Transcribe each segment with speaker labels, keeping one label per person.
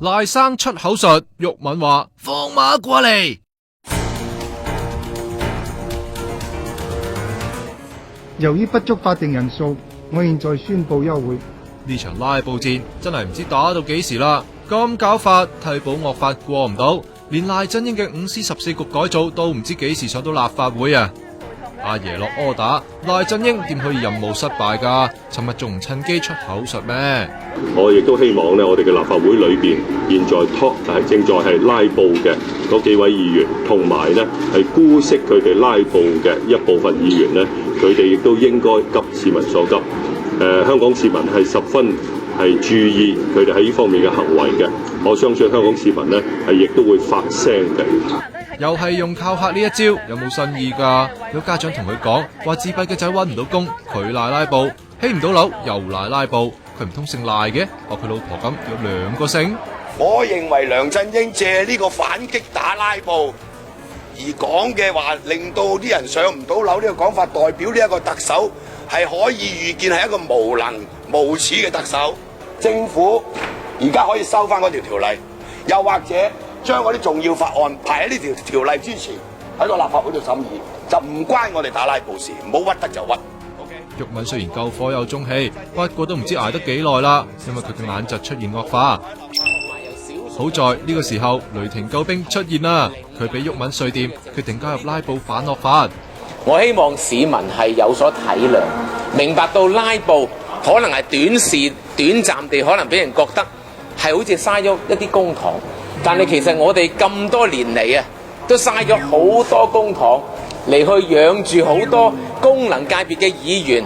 Speaker 1: 賴生出口術，毓民話放馬過嚟。
Speaker 2: 由於不足法定人數，我現在宣布休會。
Speaker 1: 呢場拉布戰真係唔知打到幾時啦！咁搞法，替補惡法過唔到，連賴振英嘅5C14局改造都唔知幾時上到立法會啊！阿爺落柯打，賴振英點可以任務失敗㗎？尋日仲唔趁機出口術咩？
Speaker 3: 我亦都希望咧，我哋嘅立法會裏邊，現在正在係拉布嘅嗰幾位議員，同埋呢係姑息佢哋拉布嘅一部分議員呢，佢哋亦都應該急市民所急。香港市民係十分係注意佢哋喺呢方面嘅行為嘅。我相信香港市民呢係亦都會發聲嘅。
Speaker 1: 又係用靠客呢一招，有冇新意㗎？有家長同佢講話自閉嘅仔揾唔到工，佢賴拉布，起唔到樓又賴拉布，佢唔通姓賴嘅？學佢老婆咁有兩個姓？
Speaker 4: 我認為梁振英借呢個反擊打拉布而講嘅話，令到啲人上唔到樓呢個講法，代表呢一個特首係可以預見係一個無能無恥嘅特首。政府而家可以收翻嗰條例，又或者將嗰啲重要法案排喺呢條例之前喺個立法會度審議，就唔關我哋打拉布事，唔好屈得就屈。
Speaker 1: 毓民雖然救火有中氣，不過都唔知捱得幾耐啦，因為佢嘅眼疾出現惡化。好在呢個時候雷霆救兵出現啦，佢俾毓民碎電，決定加入拉布反惡法。
Speaker 5: 我希望市民係有所體諒，明白到拉布可能係短暫地可能俾人覺得係好似嘥咗一啲公帑，但係其實我哋咁多年嚟啊，都嘥咗好多公帑嚟去養住好多功能界別嘅議員。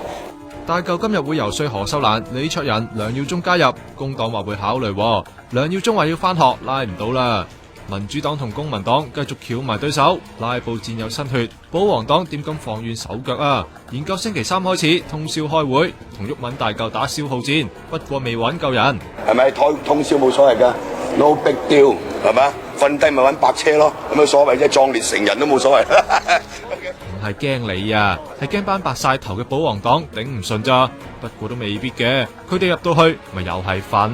Speaker 1: 大舊今日會游說何秀蘭、李卓人、梁耀忠加入，工黨話會考慮。梁耀忠話要返學，拉唔到啦。民主黨同公民黨繼續翹埋對手，拉布戰有新血。保皇黨點敢放軟手腳啊？研究星期3開始通宵開會，同毓民大舊打消耗戰，不過未揾夠人。
Speaker 4: 係咪通宵冇所謂㗎 ？No big deal，係咪？瞓低咪揾白車咯，有乜所謂啫？壯烈成人都冇所謂。
Speaker 1: 唔係驚你啊，係驚班白晒頭嘅保皇黨頂唔順咋。不過都未必嘅，佢哋入到去咪又係瞓。